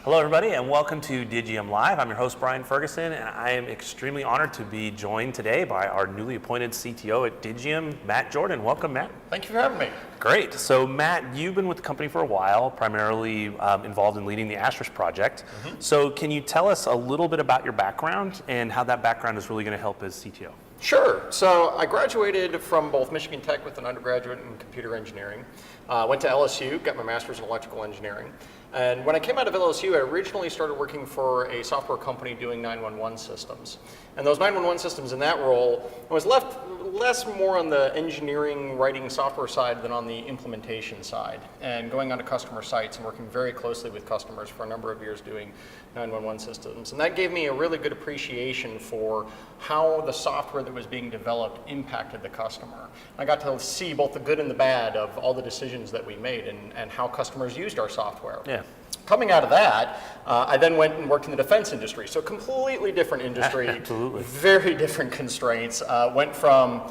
Hello everybody and welcome to Digium Live. I'm your host Brian Ferguson and I am extremely honored to be joined today by our newly appointed CTO at Digium, Matt Jordan. Welcome, Matt. Thank you for having me. Great. So Matt, you've been with the company for a while, primarily involved in leading the Asterisk project. So can you tell us a little bit about your background and how that background is really going to help as CTO? Sure. So I graduated from both Michigan Tech with an undergraduate in computer engineering. Went to LSU, got my master's in electrical engineering. And when I came out of LSU, I originally started working for a software company doing 911 systems. And those 911 systems in that role, I was left less more on the engineering, writing software side than on the implementation side. And going onto customer sites and working very closely with customers for a number of years doing 911 systems. And that gave me a really good appreciation for how the software that was being developed impacted the customer. I got to see both the good and the bad of all the decisions that we made and how customers used our software. Yeah. Coming out of that, I then went and worked in the defense industry. So completely different industry, Absolutely. Very different constraints. Went from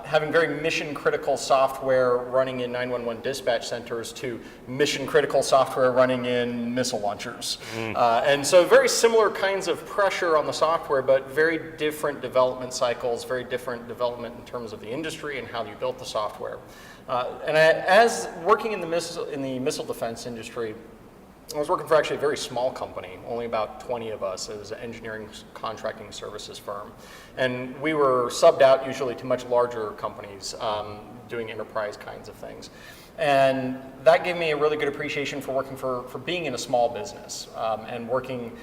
having very mission critical software running in 911 dispatch centers to mission critical software running in missile launchers. And so very similar kinds of pressure on the software, but very different development cycles, very different development in terms of the industry and how you built the software. As working in the missile defense industry, I was working for actually a very small company, only about 20 of us. It was an engineering contracting services firm. And we were subbed out usually to much larger companies doing enterprise kinds of things. And that gave me a really good appreciation for working for being in a small business and working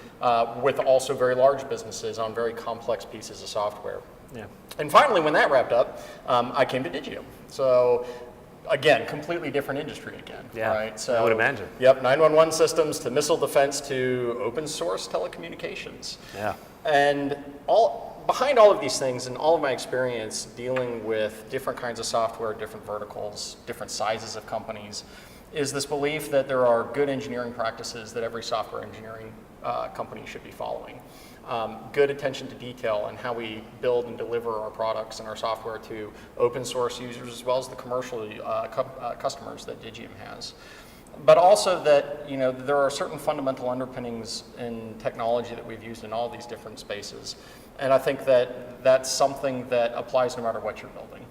with also very large businesses on very complex pieces of software. Yeah. And finally, when that wrapped up, I came to Digium. So again, completely different industry again, Yeah, right? So, I would imagine. Yep, 911 systems to missile defense to open source telecommunications. Yeah. And behind all of these things and all of my experience dealing with different kinds of software, different verticals, different sizes of companies, is this belief that there are good engineering practices that every software engineering company should be following. Good attention to detail and how we build and deliver our products and our software to open source users as well as the commercial customers that Digium has. But also that there are certain fundamental underpinnings in technology that we've used in all these different spaces. And I think that that's something that applies no matter what you're building.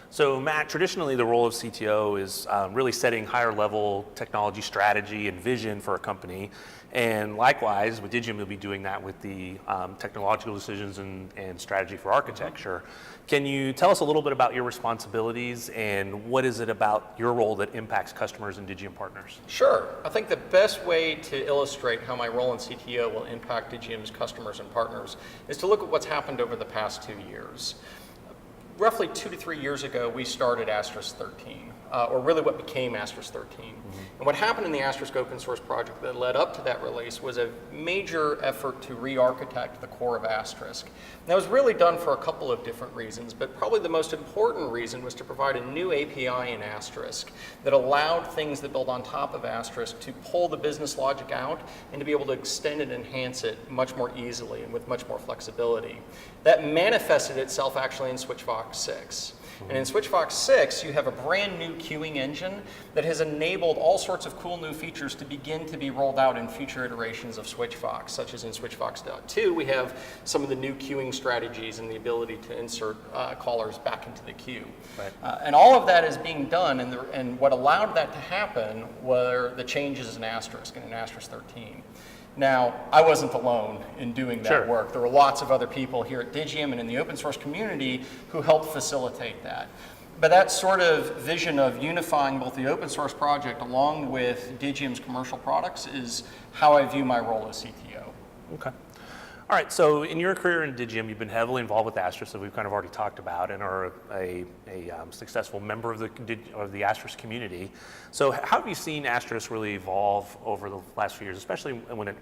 So Matt, traditionally the role of CTO is really setting higher level technology strategy and vision for a company. And likewise, with Digium, you'll be doing that with the technological decisions and strategy for architecture. Can you tell us a little bit about your responsibilities and what is it about your role that impacts customers and Digium partners? Sure. I think the best way to illustrate how my role in CTO will impact Digium's customers and partners is to look at what's happened over the past 2 years. Roughly 2 to 3 years ago, we started Asterisk 13, or really what became Asterisk 13. And what happened in the Asterisk open source project that led up to that release was a major effort to re-architect the core of Asterisk. And that was really done for a couple of different reasons, but probably the most important reason was to provide a new API in Asterisk that allowed things that build on top of Asterisk to pull the business logic out and to be able to extend and enhance it much more easily and with much more flexibility. That manifested itself actually in SwitchVox 6. And in SwitchVox 6, you have a brand new queuing engine that has enabled all sorts of cool new features to begin to be rolled out in future iterations of SwitchVox, such as in SwitchVox.2, we have some of the new queuing strategies and the ability to insert callers back into the queue. Right. And all of that is being done, and what allowed that to happen were the changes in Asterisk and in Asterisk 13. Now, I wasn't alone in doing that work. There were lots of other people here at Digium and in the open source community who helped facilitate that. But that sort of vision of unifying both the open source project along with Digium's commercial products is how I view my role as CTO. Okay. All right, so in your career in Digium, you've been heavily involved with Asterisk, that we've kind of already talked about, and are a successful member of the Asterisk community. So how have you seen Asterisk really evolve over the last few years, especially when it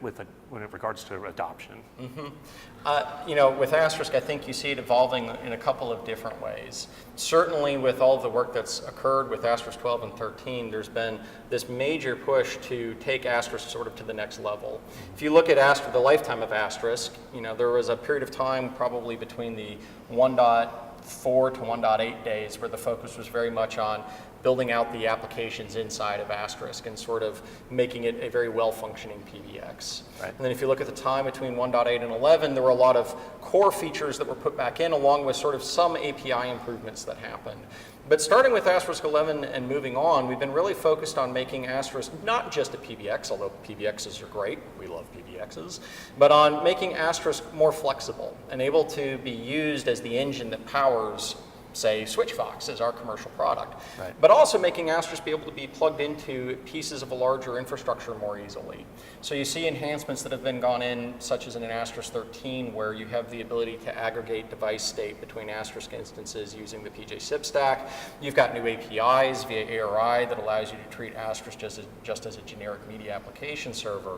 regards to adoption? With Asterisk, I think you see it evolving in a couple of different ways. Certainly with all the work that's occurred with Asterisk 12 and 13, there's been this major push to take Asterisk sort of to the next level. If you look at the lifetime of Asterisk, there was a period of time probably between the 1.0 4 to 1.8 days, where the focus was very much on building out the applications inside of Asterisk and sort of making it a very well-functioning PBX. Right. And then if you look at the time between 1.8 and 11, there were a lot of core features that were put back in, along with sort of some API improvements that happened. But starting with Asterisk 11 and moving on, we've been really focused on making Asterisk not just a PBX, although PBXs are great, we love PBXs, but on making Asterisk more flexible and able to be used as the engine that powers, say, Switchvox as our commercial product, right. But also making Asterisk be able to be plugged into pieces of a larger infrastructure more easily. So you see enhancements that have been gone in, such as in an Asterisk 13, where you have the ability to aggregate device state between Asterisk instances using the PJ-SIP stack. You've got new APIs via ARI that allows you to treat Asterisk just as a generic media application server.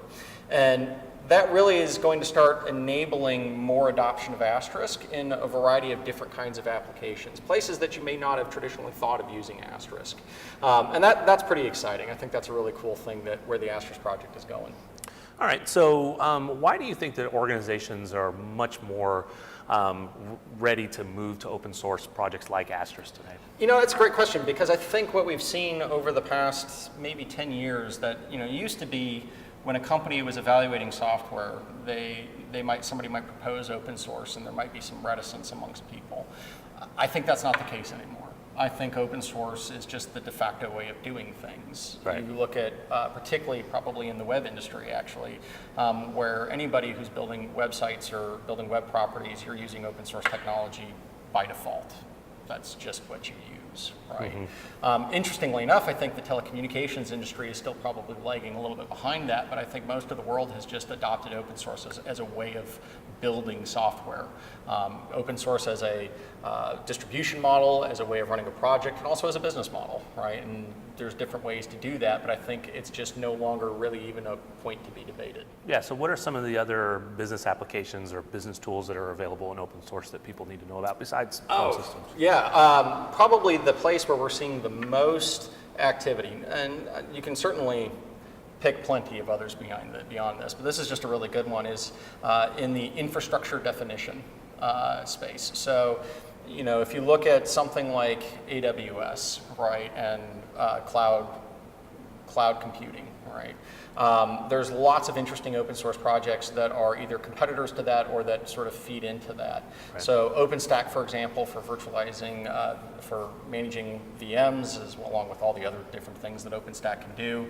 And that really is going to start enabling more adoption of Asterisk in a variety of different kinds of applications, places that you may not have traditionally thought of using Asterisk. And that's pretty exciting. I think that's a really cool thing where the Asterisk project is going. All right, so why do you think that organizations are much more ready to move to open source projects like Asterisk today? You know, that's a great question, because I think what we've seen over the past maybe 10 years that, it used to be when a company was evaluating software, somebody might propose open source and there might be some reticence amongst people. I think that's not the case anymore. I think open source is just the de facto way of doing things. Right. You look at, particularly probably in the web industry actually, where anybody who's building websites or building web properties, you're using open source technology by default. That's just what you use, right? Mm-hmm. Interestingly enough, I think the telecommunications industry is still probably lagging a little bit behind that, but I think most of the world has just adopted open source as a way of building software. Open source as a distribution model, as a way of running a project, and also as a business model, right? And there's different ways to do that, but I think it's just no longer really even a point to be debated. Yeah, so what are some of the other business applications or business tools that are available in open source that people need to know about besides file systems? Yeah, probably the place where we're seeing the most activity, and you can certainly pick plenty of others beyond this, but this is just a really good one, is in the infrastructure definition space. So, if you look at something like AWS, right, and cloud computing, right, there's lots of interesting open source projects that are either competitors to that or that sort of feed into that. Right. So OpenStack, for example, for virtualizing, for managing VMs, along with all the other different things that OpenStack can do.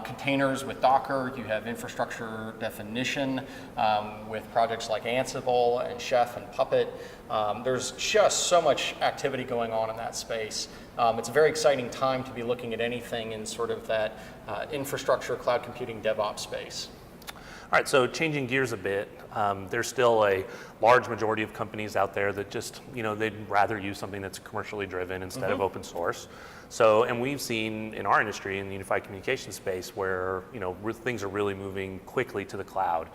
Containers with Docker, you have infrastructure definition with projects like Ansible and Chef and Puppet. There's just so much activity going on in that space. It's a very exciting time to be looking at anything in sort of that infrastructure, cloud computing, DevOps space. All right, so changing gears a bit, there's still a large majority of companies out there that just, they'd rather use something that's commercially driven instead of open source. So, and we've seen in our industry, in the unified communication space, where, things are really moving quickly to the cloud.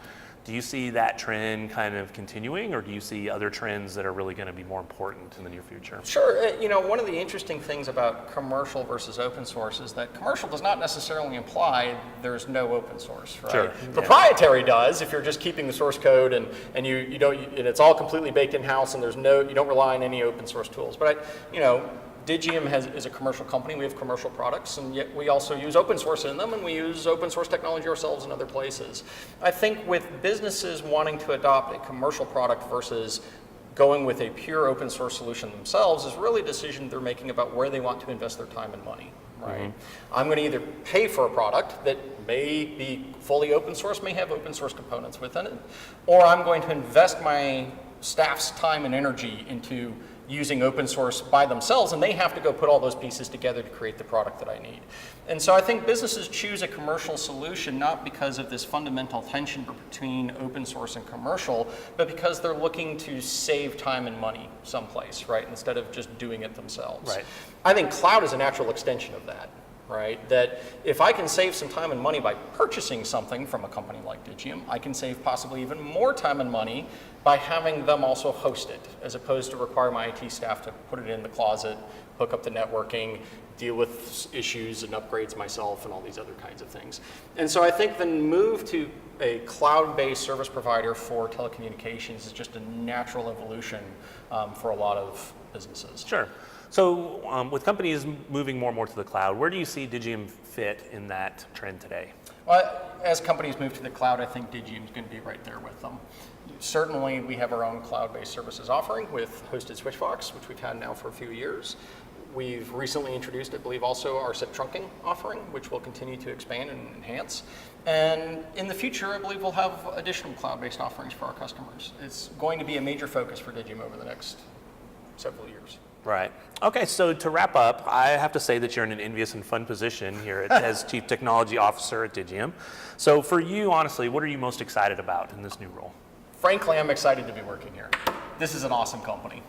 Do you see that trend kind of continuing, or do you see other trends that are really going to be more important in the near future? Sure. One of the interesting things about commercial versus open source is that commercial does not necessarily imply there's no open source, right? Sure. Proprietary does, if you're just keeping the source code and you don't, and it's all completely baked in-house and you don't rely on any open source tools. But Digium is a commercial company. We have commercial products, and yet we also use open source in them, and we use open source technology ourselves in other places. I think with businesses wanting to adopt a commercial product versus going with a pure open source solution themselves is really a decision they're making about where they want to invest their time and money, right? Mm-hmm. I'm going to either pay for a product that may be fully open source, may have open source components within it, or I'm going to invest my staff's time and energy into using open source by themselves, and they have to go put all those pieces together to create the product that I need. And so I think businesses choose a commercial solution not because of this fundamental tension between open source and commercial, but because they're looking to save time and money someplace, right, instead of just doing it themselves. Right. I think cloud is a natural extension of that, right? That if I can save some time and money by purchasing something from a company like Digium, I can save possibly even more time and money by having them also host it, as opposed to require my IT staff to put it in the closet, hook up the networking, deal with issues and upgrades myself and all these other kinds of things. And so I think the move to a cloud-based service provider for telecommunications is just a natural evolution for a lot of businesses. Sure. So with companies moving more and more to the cloud, where do you see Digium fit in that trend today? Well, as companies move to the cloud, I think Digium is going to be right there with them. Certainly, we have our own cloud-based services offering with hosted Switchbox, which we've had now for a few years. We've recently introduced, I believe, also our SIP trunking offering, which will continue to expand and enhance. And in the future, I believe we'll have additional cloud-based offerings for our customers. It's going to be a major focus for Digium over the next several years. Right. Okay, so to wrap up, I have to say that you're in an envious and fun position here as Chief Technology Officer at Digium. So for you, honestly, what are you most excited about in this new role? Frankly, I'm excited to be working here. This is an awesome company.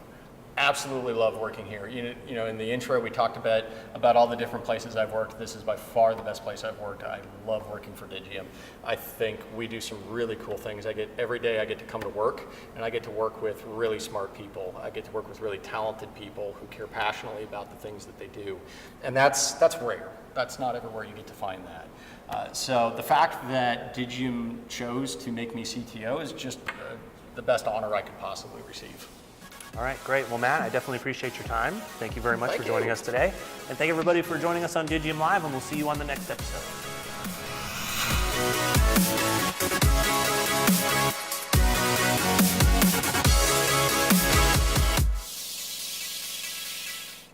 Absolutely love working here. You know, in the intro, we talked about all the different places I've worked. This is by far the best place I've worked. I love working for Digium. I think we do some really cool things. Every day I get to come to work, and I get to work with really smart people. I get to work with really talented people who care passionately about the things that they do. And that's rare. That's not everywhere you get to find that. So the fact that Digium chose to make me CTO is just the best honor I could possibly receive. All right, great. Well, Matt, I definitely appreciate your time. Thank you very much for joining us today. And thank everybody for joining us on Digium Live, and we'll see you on the next episode.